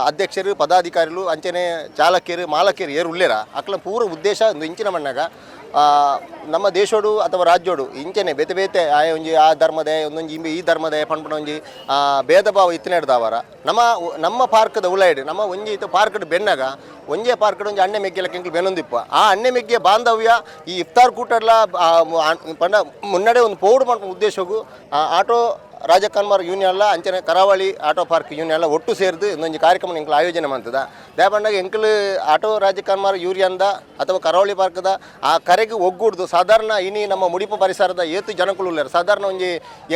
ಅಧ್ಯಕ್ಷರು ಪದಾಧಿಕಾರಿಗಳು ಅಂಚನೆ ಚಾಲಕಿಯರು ಮಾಲಕಿಯರು ಏರು ಉಳ್ಳೇರ ಅಕ್ಲ ಪೂರ ಉದ್ದೇಶ ಒಂದು ಇಂಚಿನ ಮಣ್ಣಾಗ ನಮ್ಮ ದೇಶೋಡು ಅಥವಾ ರಾಜ್ಯೋಡು ಇಂಚನೆ ಬೇತೆ ಬೇತೆ ಆಯ ಒಂಜಿ ಆ ಧರ್ಮದೇ ಒಂದೊಂಜಿ ಈ ಧರ್ಮದೇ ಪನ್ಪುನ ಒಂಜಿ ಭೇದ ಭಾವ ಇತ್ತಿನೇಡ್ದವರ ನಮ್ಮ ಪಾರ್ಕ್ದ ಉಳ್ಳಾಯ್ಡು ನಮ್ಮ ಒಂಜಿ ಇತ್ತು ಪಾರ್ಕ್ಡ್ ಬೆನ್ನಾಗ ಒಂಜೇ ಪಾರ್ಕ್ಡ್ ಒಂಜಿ ಅಣ್ಣೆ ಮೆಗ್ಗೆಲಕ್ಕೆ ಎಂಕ್ಲು ಬೆನ್ನೊಂದಿಪ್ಪ ಆ ಅಣ್ಣೆ ಮೆಗ್ಗೆ ಬಾಂಧವ್ಯ ಈ ಇಫ್ತಾರ್ ಕೂಟಡ್ಲ ಪಂಡ ಮುನ್ನಡೆ ಒಂದು ಪೌಡು ಮಾಡ್ಕೊಂಡು ಉದ್ದೇಶಗೂ ಆಟೋ ರಾಜಕುಮಾರ್ ಯೂನಿಯನ್ಲ ಅಂಚನೆ ಕರಾವಳಿ ಆಟೋ ಪಾರ್ಕ್ ಯೂನಿಯನ್ಲ ಒಟ್ಟು ಸೇರಿದು ಇನ್ನೊಂದು ಕಾರ್ಯಕ್ರಮ ಎಂಕ್ಲು ಆಯೋಜನೆ ಮಾಡ್ತದ ದಯಪಂಡಾಗ ಎಂಕ್ಲು ಆಟೋ ರಾಜಕುಮಾರ್ ಯೂನಿಯನ್ದ ಅಥವಾ ಕರಾವಳಿ ಪಾರ್ಕ್ದ ಆ ಕರೆಗೆ ಒಗ್ಗೂಡ್ದು ಸಾಧಾರಣ ಇನಿ ನಮ್ಮ ಮುಡಿಪು ಪರಿಸರದ ಏತು ಜನಗಳು ಉಳ್ಳಾರ ಸಾಧಾರಣ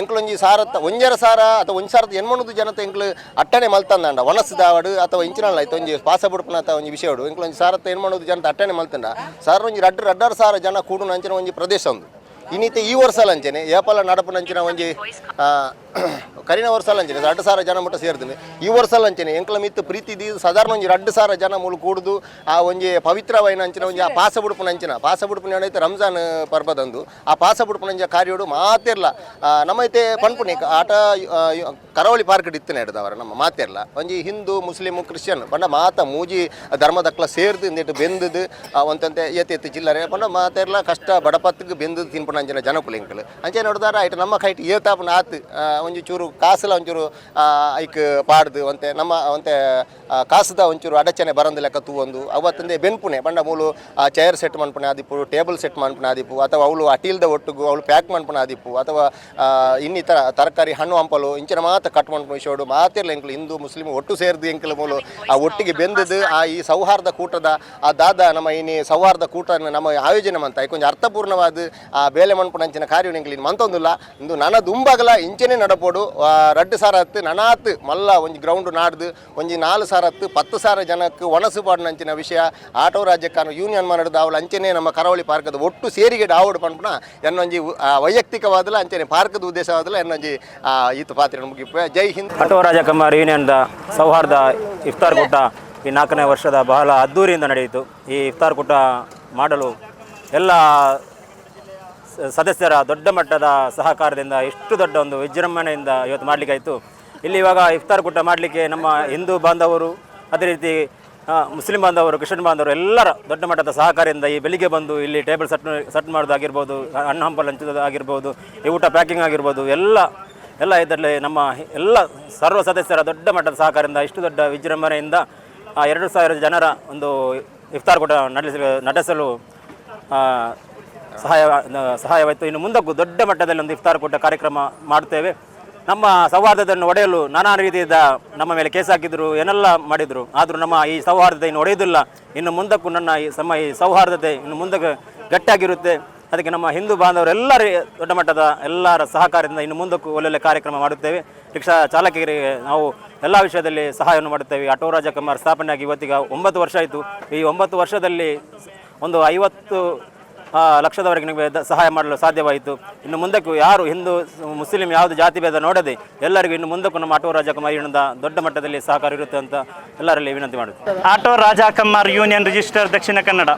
ಎಂಕ್ಲೊಂಜಿ ಸಾರತ್ತ ಒಂಜರ ಸಾರ ಅಥವಾ ಒಂದು ಸಾರದ ಎನ್ಮಣದು ಜನತೆ ಎಂಕ್ಲು ಅಟ್ಟನೆ ಮಲ್ತಂದ ಒಣಸ್ದಾವಡು ಅಥವಾ ಇಂಚಿನಲ್ಲ ಆಯ್ತು ಒಂಜಿ ಪಾಸ ಬುಡ್ಪನ ಅಥವಾ ಒಂಜಿ ವಿಷಯಡು ಎಂಕ್ಲೊಂಜಿ ಸಾರತ್ತ ಎನ್ಮಣದು ಜನತೆ ಅಟ್ಟನೆ ಮಲ್ತಂಡ ಸಾರ ಒಂಜಿ ರಡ್ಡರ ಸಾರ ಜನ ಕೂಡು ಅಂಚಿನ ಒಂಜಿ ಪ್ರದೇಶ ಒಂದು ಇನ್ನಿತ್ತೆ ಈ ವರ್ಷಲ ಅಂಚನೆ ಏಪಲ ನಡಪುನಂಚಿನ ಒಂಜಿ ಕರಿನ ವರ್ಷಲ ಅಂಚನೆ 2,000 ಜನ ಮುಟ್ಟ ಸೇರ್ತೀನಿ ಈ ವರ್ಷಲ ಅಂಚನೆ ಎಂಕ್ಲ ಮಿತ್ತು ಪ್ರೀತಿ ಸಾಧಾರಣ ಒಂಜಿ 2,000 ಜನ ಮೂಲ ಕೂಡುದು ಆ ಒಂಜಿ ಪವಿತ್ರವಾಯಿನ ಅಂಚಿನ ಒಂಜಿ ಆ ಪಾಸ ಬುಡುಪುನ ಏನೈತೆ ರಂಜಾನ್ ಪರ್ಬದಂದು ಆ ಪಾಸ ಬುಡುಪುನಂಜ ಕಾರ್ಯೋಡು ಮಾತೇರ್ಲ ನಮ್ಮೈತೆ ಪನ್ಪುಣಿ ಆಟ ಕರಾವಳಿ ಪಾರ್ಕ್ ಇತ್ತನೆ ಹಿಡ್ದವರ ನಮ್ಮ ಮಾತೇರ್ಲ ಒಂಜಿ ಹಿಂದೂ ಮುಸ್ಲಿಮು ಕ್ರಿಶ್ಚಿಯನ್ ಪಂಡ ಮಾತ ಮೂಜಿ ಧರ್ಮದಕ್ಲ ಸೇರ್ದು ಇಂದಿಟ್ಟು ಬೆಂದದು ಒಂತಂತೆ ಎತ್ತಿ ಚಿಲ್ಲರೆ ಪಂಡ ಮಾತೇರ್ಲ ಕಷ್ಟ ಬಡಪತ್ತಿಗೆ ಬೆಂದದು ತಿನ್ಪುಣ ಅಂಚಿನ ಜನಕುಲು ಎಂಕಲು ಅಂಚೆ ನೋಡಿದಾರ ಐಟು ನಮ್ಮ ಕೈಟ್ ಏತಾಪನ ಆತು ಒಂಚೂರು ಚೂರು ಕಾಸಲ ಒಂಚೂರು ಐಕ್ ಪಾಡ್ದು ಒಂತೆ ನಮ್ಮ ಒಂತೆ ಕಾಸದ ಒಂಚೂರು ಅಡಚಣೆ ಬರಂದ ಲೆಕ್ಕ ತೂವೊಂದು ಅವತ್ತಂದೆ ಬೆನ್ಪುಣೆ ಬಂಡ ಮೂಲು ಚೇರ್ ಸೆಟ್ ಮಾಡ್ಪುಣೆ ಆದಿಪ್ಪು ಟೇಬಲ್ ಸೆಟ್ ಮಾಡ್ಪುಣೆ ಆದಿಪ್ಪು ಅಥವಾ ಅವಳು ಅಟೀಲ್ದ ಒಟ್ಟಿಗೂ ಅವಳು ಪ್ಯಾಕ್ ಮಾಡ್ಪುಣೆ ಆದಿಪ್ಪು ಅಥವಾ ಇನ್ನಿತರ ತರಕಾರಿ ಹಣ್ಣು ಹಂಪಲು ಇಂಚಿನ ಮಾತ್ರ ಕಟ್ ಮಾಡ್ಕೊಂಡು ವಿಷಯಡು ಮಾತಿರ್ಲ ಎಂಕ್ಲು ಹಿಂದೂ ಮುಸ್ಲಿಮ್ ಒಟ್ಟು ಸೇರಿದು ಎಂಕ್ಲ ಮೂಲು ಆ ಒಟ್ಟಿಗೆ ಬೆಂದದ್ದು ಈ ಸೌಹಾರ್ದ ಕೂಟದ ಆ ದಾದ ನಮ್ಮ ಇನಿ ಸೌಹಾರ್ದ ಕೂಟ ನಮ್ಮ ಆಯೋಜನೆ ಮಂತ ಕೊಂಚ ಅರ್ಥಪೂರ್ಣವಾದ ಆ ಬೇಲೆ ಮಣ್ಪುಣ ಅಂಚಿನ ಕಾರ್ಯ ಎಂಕ್ಲಿನ ಮಂತೊಂದಿಲ್ಲ ಇಂದು ನನ್ನ ದುಂಬಾಗಲ ಇಂಚನೆ ನಡಪೋಡು 2 ಸಾರ ಹತ್ತು ನನಾತ್ ಮಲ್ಲ ಒಂಜಿ ಗ್ರೌಂಡ್ ನಾಡ್ದು ಒಂಜಿ 4 ಸಾರ ಹತ್ತು 10 ಸಾರ ಜನಕ್ಕೆ ಒಣಸು ಪಾಡಿನಂಚಿನ ವಿಷಯ ಆಟೋ ರಾಜ್ಯಕ್ಕಾನು ಯೂನಿಯನ್ ಮಾಡಿದ ಅವಳು ಅಂಚನೆ ನಮ್ಮ ಕರಾವಳಿ ಪಾರ್ಕದ ಒಟ್ಟು ಸೇರಿಗೆ ಆವಡು ಪಂಪುನ ಎನ್ನೊಂಜಿ ವೈಯಕ್ತಿಕವಾದಲ್ಲ ಅಂಚನೆ ಪಾರ್ಕದ ಉದ್ದೇಶವಾದಲ್ಲ ಎನ್ನೊಂಜಿ ಈತ ಪಾತ್ರ ಮುಗಿಪೆ. ಜೈ ಹಿಂದ್. ಆಟೋ ರಾಜ ಕಮಾರ್ ಯೂನಿಯನ್ದ ಸೌಹಾರ್ದ ಇಫ್ತಾರ್ ಕೂಟ ಈ 4ನೇ ವರ್ಷದ ಬಹಳ ಅದ್ದೂರಿಯಿಂದ ನಡೆಯಿತು. ಈ ಇಫ್ತಾರ್ ಕೂಟ ಮಾಡಲು ಎಲ್ಲ ಸದಸ್ಯರ ದೊಡ್ಡ ಮಟ್ಟದ ಸಹಕಾರದಿಂದ ಎಷ್ಟು ದೊಡ್ಡ ಒಂದು ವಿಜೃಂಭಣೆಯಿಂದ ಇವತ್ತು ಮಾಡಲಿಕ್ಕಾಯಿತು. ಇಲ್ಲಿ ಇವಾಗ ಇಫ್ತಾರ್ ಕೂಟ ಮಾಡಲಿಕ್ಕೆ ನಮ್ಮ ಹಿಂದೂ ಬಾಂಧವರು, ಅದೇ ರೀತಿ ಮುಸ್ಲಿಂ ಬಾಂಧವರು, ಕ್ರಿಶ್ಚಿಯನ್ ಬಾಂಧವರು ಎಲ್ಲರ ದೊಡ್ಡ ಮಟ್ಟದ ಸಹಕಾರದಿಂದ ಈ ಬೆಳಿಗ್ಗೆ ಬಂದು ಇಲ್ಲಿ ಟೇಬಲ್ ಸೆಟ್ ಮಾಡೋದಾಗಿರ್ಬೋದು, ಹಣ್ಣು ಹಂಪಲು ಹಂಚೋದು ಆಗಿರ್ಬೋದು, ಈ ಊಟ ಪ್ಯಾಕಿಂಗ್ ಆಗಿರ್ಬೋದು, ಎಲ್ಲ ಇದರಲ್ಲಿ ನಮ್ಮ ಎಲ್ಲ ಸರ್ವ ಸದಸ್ಯರ ದೊಡ್ಡ ಮಟ್ಟದ ಸಹಕಾರದಿಂದ ಇಷ್ಟು ದೊಡ್ಡ ವಿಜೃಂಭಣೆಯಿಂದ 2,000 ಜನರ ಒಂದು ಇಫ್ತಾರ್ ಕೂಟ ನಡೆಸಲು ಸಹಾಯವಾಯಿತು. ಇನ್ನು ಮುಂದಕ್ಕೂ ದೊಡ್ಡ ಮಟ್ಟದಲ್ಲಿ ಒಂದು ಇಫ್ತಾರ್ ಕೂಟ ಕಾರ್ಯಕ್ರಮ ಮಾಡುತ್ತೇವೆ. ನಮ್ಮ ಸೌಹಾರ್ದತೆಯನ್ನು ಒಡೆಯಲು ನಾನಾ ರೀತಿಯಿಂದ ನಮ್ಮ ಮೇಲೆ ಕೇಸ್ ಹಾಕಿದ್ರು, ಏನೆಲ್ಲ ಮಾಡಿದರು. ಆದರೂ ನಮ್ಮ ಈ ಸೌಹಾರ್ದತೆ ಇನ್ನು ಒಡೆಯುವುದಿಲ್ಲ. ಇನ್ನು ಮುಂದಕ್ಕೂ ಈ ಸೌಹಾರ್ದತೆ ಇನ್ನು ಮುಂದಕ್ಕೆ ಗಟ್ಟಿಯಾಗಿರುತ್ತೆ. ಅದಕ್ಕೆ ನಮ್ಮ ಹಿಂದೂ ಬಾಂಧವರೆಲ್ಲರ ದೊಡ್ಡ ಮಟ್ಟದ ಎಲ್ಲರ ಸಹಕಾರದಿಂದ ಇನ್ನು ಮುಂದಕ್ಕೂ ಒಳ್ಳೊಳ್ಳೆ ಕಾರ್ಯಕ್ರಮ ಮಾಡುತ್ತೇವೆ. ರಿಕ್ಷಾ ಚಾಲಕರಿಗೆ ನಾವು ಎಲ್ಲ ವಿಷಯದಲ್ಲಿ ಸಹಾಯವನ್ನು ಮಾಡುತ್ತೇವೆ. ಆಟೋ ರಾಜ ಕಮಾರ್ ಸ್ಥಾಪನೆಯಾಗಿ ಇವತ್ತಿಗೆ 9 ವರ್ಷ ಆಯಿತು. ಈ 9 ವರ್ಷದಲ್ಲಿ ಒಂದು 50 ಲಕ್ಷದವರೆಗೆ ನಿಮಗೆ ಸಹಾಯ ಮಾಡಲು ಸಾಧ್ಯವಾಯಿತು. ಇನ್ನು ಮುಂದಕ್ಕೂ ಯಾರು ಹಿಂದೂ ಮುಸ್ಲಿಂ ಯಾವುದು ಜಾತಿ ಭೇದ ನೋಡದೆ ಎಲ್ಲರಿಗೂ ಇನ್ನು ಮುಂದಕ್ಕೂ ನಮ್ಮ ಆಟೋ ರಾಜ ಕಮಾರ್ ಯೂನಿಯನ್ದ ದೊಡ್ಡ ಮಟ್ಟದಲ್ಲಿ ಸಹಕಾರ ಇರುತ್ತೆ ಅಂತ ಎಲ್ಲರಲ್ಲಿ ವಿನಂತಿ ಮಾಡುತ್ತೆ. ಆಟೋ ರಾಜ ಕಮಾರ್ ಯೂನಿಯನ್ ರಿಜಿಸ್ಟರ್ ದಕ್ಷಿಣ ಕನ್ನಡ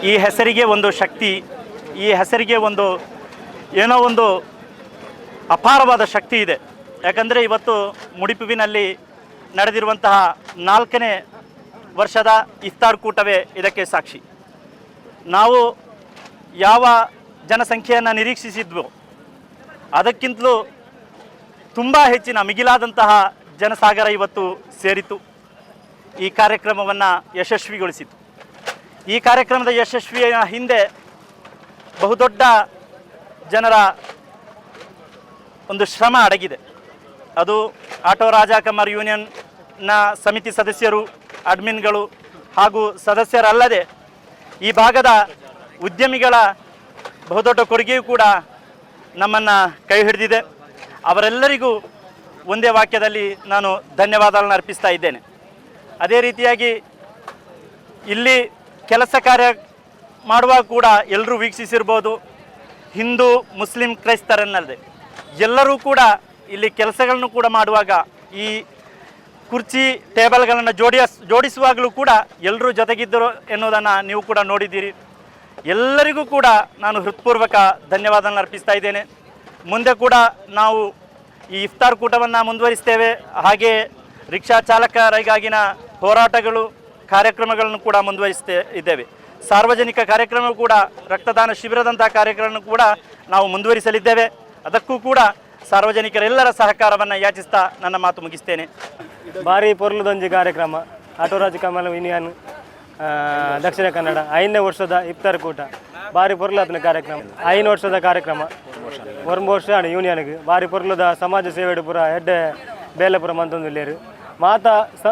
ಈ ಹೆಸರಿಗೆ ಒಂದು ಶಕ್ತಿ, ಈ ಹೆಸರಿಗೆ ಏನೋ ಒಂದು ಅಪಾರವಾದ ಶಕ್ತಿ ಇದೆ. ಯಾಕಂದರೆ ಇವತ್ತು ಮುಡಿಪುವಿನಲ್ಲಿ ನಡೆದಿರುವಂತಹ 4ನೇ ವರ್ಷದ ಇಫ್ತಾರ್ ಕೂಟವೇ ಇದಕ್ಕೆ ಸಾಕ್ಷಿ. ನಾವು ಯಾವ ಜನಸಂಖ್ಯೆಯನ್ನು ನಿರೀಕ್ಷಿಸಿದ್ವೋ ಅದಕ್ಕಿಂತಲೂ ತುಂಬ ಹೆಚ್ಚಿನ ಮಿಗಿಲಾದಂತಹ ಜನಸಾಗರ ಇವತ್ತು ಸೇರಿತು. ಈ ಕಾರ್ಯಕ್ರಮವನ್ನು ಯಶಸ್ವಿಗೊಳಿಸಿತು. ಈ ಕಾರ್ಯಕ್ರಮದ ಯಶಸ್ವಿಯ ಹಿಂದೆ ಬಹುದೊಡ್ಡ ಜನರ ಒಂದು ಶ್ರಮ ಅಡಗಿದೆ. ಅದು ಆಟೋ ರಾಜ ಕಮಾರ್ ಯೂನಿಯನ್ನ ಸಮಿತಿ ಸದಸ್ಯರು, ಅಡ್ಮಿನ್ಗಳು ಹಾಗೂ ಸದಸ್ಯರಲ್ಲದೆ ಈ ಭಾಗದ ಉದ್ಯಮಿಗಳ ಬಹುದೊಡ್ಡ ಕೊಡುಗೆಯೂ ಕೂಡ ನಮ್ಮನ್ನು ಕೈ ಹಿಡಿದಿದೆ. ಅವರೆಲ್ಲರಿಗೂ ಒಂದೇ ವಾಕ್ಯದಲ್ಲಿ ನಾನು ಧನ್ಯವಾದಗಳನ್ನು ಅರ್ಪಿಸ್ತಾ ಇದ್ದೇನೆ. ಅದೇ ರೀತಿಯಾಗಿ ಇಲ್ಲಿ ಕೆಲಸ ಕಾರ್ಯ ಮಾಡುವಾಗ ಕೂಡ ಎಲ್ಲರೂ ವೀಕ್ಷಿಸಿರ್ಬೋದು, ಹಿಂದೂ ಮುಸ್ಲಿಂ ಕ್ರೈಸ್ತರನ್ನಲ್ಲದೆ ಎಲ್ಲರೂ ಕೂಡ ಇಲ್ಲಿ ಕೆಲಸಗಳನ್ನು ಕೂಡ ಮಾಡುವಾಗ ಈ ಕುರ್ಚಿ ಟೇಬಲ್ಗಳನ್ನು ಜೋಡಿಸುವಾಗಲೂ ಕೂಡ ಎಲ್ಲರೂ ಜೊತೆಗಿದ್ದರು ಎನ್ನುವುದನ್ನು ನೀವು ಕೂಡ ನೋಡಿದ್ದೀರಿ. ಎಲ್ಲರಿಗೂ ಕೂಡ ನಾನು ಹೃತ್ಪೂರ್ವಕ ಧನ್ಯವಾದವನ್ನು ಅರ್ಪಿಸ್ತಾ ಇದ್ದೇನೆ. ಮುಂದೆ ಕೂಡ ನಾವು ಈ ಇಫ್ತಾರ್ ಕೂಟವನ್ನು ಮುಂದುವರಿಸ್ತೇವೆ. ಹಾಗೆ ರಿಕ್ಷಾ ಚಾಲಕರಿಗಾಗಿನ ಹೋರಾಟಗಳು, ಕಾರ್ಯಕ್ರಮಗಳನ್ನು ಕೂಡ ಮುಂದುವರಿಸ್ತಾ ಇದ್ದೇವೆ. ಸಾರ್ವಜನಿಕ ಕಾರ್ಯಕ್ರಮ ಕೂಡ, ರಕ್ತದಾನ ಶಿಬಿರದಂಥ ಕಾರ್ಯಕ್ರಮ ಕೂಡ ನಾವು ಮುಂದುವರಿಸಲಿದ್ದೇವೆ. ಅದಕ್ಕೂ ಕೂಡ ಸಾರ್ವಜನಿಕರೆಲ್ಲರ ಸಹಕಾರವನ್ನು ಯಾಚಿಸ್ತಾ ನನ್ನ ಮಾತು ಮುಗಿಸ್ತೇನೆ. ಭಾರಿ ಪೊರ್ಲುದೊಂಜಿ ಕಾರ್ಯಕ್ರಮ ಆಟೋ ರಾಜ ಕಮಾರ್ ಯೂನಿಯನ್ ದಕ್ಷಿಣ ಕನ್ನಡ 5ನೇ ವರ್ಷದ ಇಫ್ತಾರ್ ಕೂಟ ಭಾರಿ ಪೊರ್ಲಾತ್ನ ಕಾರ್ಯಕ್ರಮ. 5 ವರ್ಷದ ಕಾರ್ಯಕ್ರಮ 1 ವರ್ಷ ಯೂನಿಯನ್ಗೆ ಭಾರಿ ಪೊರ್ಲುದ ಸಮಾಜ ಸೇವೆಡು ಪೂರ ಎಡ್ಡೆ ಬೇಲೆಪುರ ಮಂತೊಂದುಲ್ಲೇರು ಮಾತ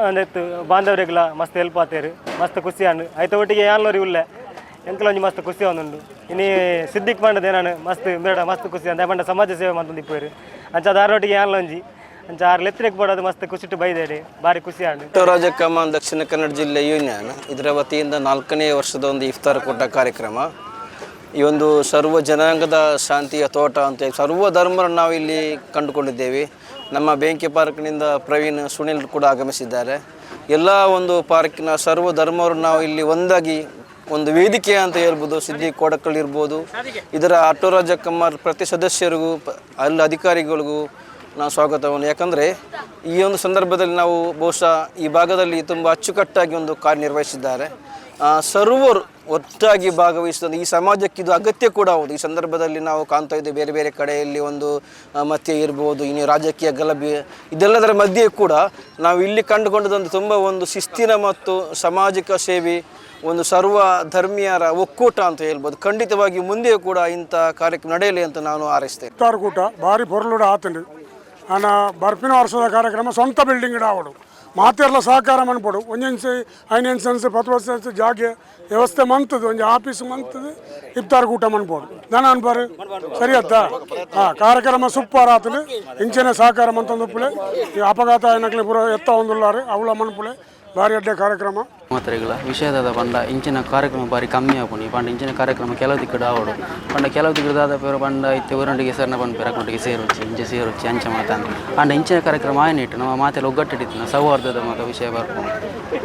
ಅಂದೆತ್ತು ಬಾಂಧವರಿಗೆಲ್ಲ ಮಸ್ತ್ ಹೆಲ್ಪ್ ಆತೇರು, ಮಸ್ತ್ ಖುಷಿ ಅಣ್ಣು ಆಯ್ತು. ಒಟ್ಟಿಗೆ ಯಾನ್ಲೋರಿ ಉಳ್ಳೆ ಎಂಕಲೊಂಜಿ ಮಸ್ತ್ ಖುಷಿ ಒಂದುಂಡು. ಇನ್ನಿ ಸಿದ್ದಿಕ್ ಪಂಡದ ಏನಾನು ಮಸ್ತ್ ಬೇಡ ಮಸ್ತ್ ಖುಷಿ ಅಂತ ಪಂಡ ಸಮಾಜ ಸೇವೆ ಮಂತೊಂದಿಪ್ಪೇರು ಅಂಚ ದಾರೊಟ್ಟಿಗೆ ಯಾನ್ಲೊಂಜಿ ಅಂಚ 6 ಲೆತ್ತರಿಗೆ ಪಡೋದು ಮಸ್ತ್ ಖುಷಿಟ್ಟು ಬೈದೇರಿ ಭಾರಿ ಖುಷಿ ಆಂಡು. ಆಟೋ ರಾಜ ಕಮಾರ್ ದಕ್ಷಿಣ ಕನ್ನಡ ಜಿಲ್ಲೆ ಯೂನಿಯನ್ ಇದರ ವತಿಯಿಂದ 4ನೇ ವರ್ಷದ ಒಂದು ಇಫ್ತಾರ್ ಕೂಟ ಕಾರ್ಯಕ್ರಮ. ಈ ಒಂದು ಸರ್ವ ಜನಾಂಗದ ಶಾಂತಿಯ ತೋಟ ಅಂತ ಸರ್ವ ಧರ್ಮರನ್ನು ನಾವು ಇಲ್ಲಿ ಕಂಡುಕೊಂಡಿದ್ದೇವೆ. ನಮ್ಮ ಬೆಂಕಿ ಪಾರ್ಕ್ನಿಂದ ಪ್ರವೀಣ್, ಸುನಿಲ್ ಕೂಡ ಆಗಮಿಸಿದ್ದಾರೆ. ಎಲ್ಲ ಒಂದು ಪಾರ್ಕಿನ ಸರ್ವ ಧರ್ಮವರು ನಾವು ಇಲ್ಲಿ ಒಂದಾಗಿ ಒಂದು ವೇದಿಕೆ ಅಂತ ಹೇಳ್ಬೋದು. ಸಿದ್ದಿ ಕೋಡಕಲ್ ಇರ್ಬೋದು, ಇದರ ಆಟೋ ರಾಜ ಕಮಾರ್ ಪ್ರತಿ ಸದಸ್ಯರಿಗೂ ಎಲ್ಲ ಅಧಿಕಾರಿಗಳಿಗೂ ನಾವು ಸ್ವಾಗತವನ್ನು. ಯಾಕಂದರೆ ಈ ಒಂದು ಸಂದರ್ಭದಲ್ಲಿ ನಾವು ಬಹುಶಃ ಈ ಭಾಗದಲ್ಲಿ ತುಂಬ ಅಚ್ಚುಕಟ್ಟಾಗಿ ಒಂದು ಕಾರ್ಯನಿರ್ವಹಿಸಿದ್ದಾರೆ. ಸರ್ವರು ಒಟ್ಟಾಗಿ ಭಾಗವಹಿಸುತ್ತದೆ. ಈ ಸಮಾಜಕ್ಕೆ ಇದು ಅಗತ್ಯ ಕೂಡ ಹೌದು. ಈ ಸಂದರ್ಭದಲ್ಲಿ ನಾವು ಕಾಣ್ತಾ ಇದ್ದೇವೆ ಬೇರೆ ಬೇರೆ ಕಡೆಯಲ್ಲಿ ಒಂದು ಮತ್ಯೆ ಇರ್ಬೋದು, ಇನ್ನು ರಾಜಕೀಯ ಗಲಭೆ, ಇದೆಲ್ಲದರ ಮಧ್ಯೆ ಕೂಡ ನಾವು ಇಲ್ಲಿ ಕಂಡುಕೊಂಡದೊಂದು ತುಂಬ ಒಂದು ಶಿಸ್ತಿನ ಮತ್ತು ಸಾಮಾಜಿಕ ಸೇವೆ, ಒಂದು ಸರ್ವ ಧರ್ಮೀಯರ ಒಕ್ಕೂಟ ಅಂತ ಹೇಳ್ಬೋದು. ಖಂಡಿತವಾಗಿ ಮುಂದೆಯೂ ಕೂಡ ಇಂಥ ಕಾರ್ಯಕ್ರಮ ನಡೆಯಲಿ ಅಂತ ನಾನು ಹಾರೈಸ್ತೇನೆ. ಇಫ್ತಾರ್ ಕೂಟ ಭಾರಿ ಪೊರ್ಲುಡ ಆತಂಡು ಆನ ಬರ್ಪಿನ ವರ್ಷದ ಕಾರ್ಯಕ್ರಮ ಸ್ವಂತ ಬಿಲ್ಡಿಂಗ್ ಆವಡು ಮಾತೆಲ್ಲ ಸಹಕಾರ ಮನ್ಪಡು ಒಂಜೆನ್ಸಿ 5 ಸೆನ್ಸ್ 10 ವರ್ಷ ಜಾಗೆ ವ್ಯವಸ್ಥೆ ಮಂತದ್ದು ಒಂದು ಆಫೀಸ್ ಮಂತದ್ದು ಇಫ್ತಾರ್ ಕೂಟ ಮನ್ಪೋಡು ನಾನು ಅನ್ಬಾರು ಸರಿ ಅತ್ತ ಕಾರ್ಯಕ್ರಮ ಸೂಪರ್ ಆತಲು ಇಂಚೆನೆ ಸಹಕಾರ ಮಂತಂದುಪ್ಪಲೆ ಈ ಅಪಘಾತ ಏನಕ್ಲೆ ಪೂರ ಎತ್ತ ಒಂದುಲ್ಲಾರು ಅವಳ ಮನ್ಪುಳೆ ಭಾರಿ ಅಡ್ಡೆ ಕಾರ್ಯಕ್ರಮ ಮಾತ್ರೆಗಳ ವಿಷಯದ ಪಂಡ ಇಂಚಿನ ಕಾರ್ಯಕ್ರಮ ಬಾರಿ ಕಮ್ಮಿ ಆಪುನಿ ಪಂಡ ಇಂಚಿನ ಕಾರ್ಯಕ್ರಮ ಕೆಲವು ದಿಕ್ಕಡು ಆವಡು ಪಂಡ ಕೆಲವು ದಿಕ್ಕದಾದ ಪೇರು ಪಂಡ ಇತ್ತೆ ಊರಂಡಿಗೆ ಸರ್ನ ಬಂದು ಪೇರಕೊಂಡಿಗೆ ಸೇರೊಚ್ಚಿ ಇಂಚೆ ಸೇರೊಚ್ಚಿ ಅಂಚೆ ಮಾತಾಂದು ಪಂಡ ಇಂಚಿನ ಕಾರ್ಯಕ್ರಮ ಆಯ್ನಿಟ್ಟು ನಮ್ಮ ಮಾತೆಲ್ಲ ಒಗ್ಗಟ್ಟಿಡಿತ್ತು ಸೌಹಾರ್ದದ ಮಾತ ವಿಷಯ ಬರ್ಕೊಂಡು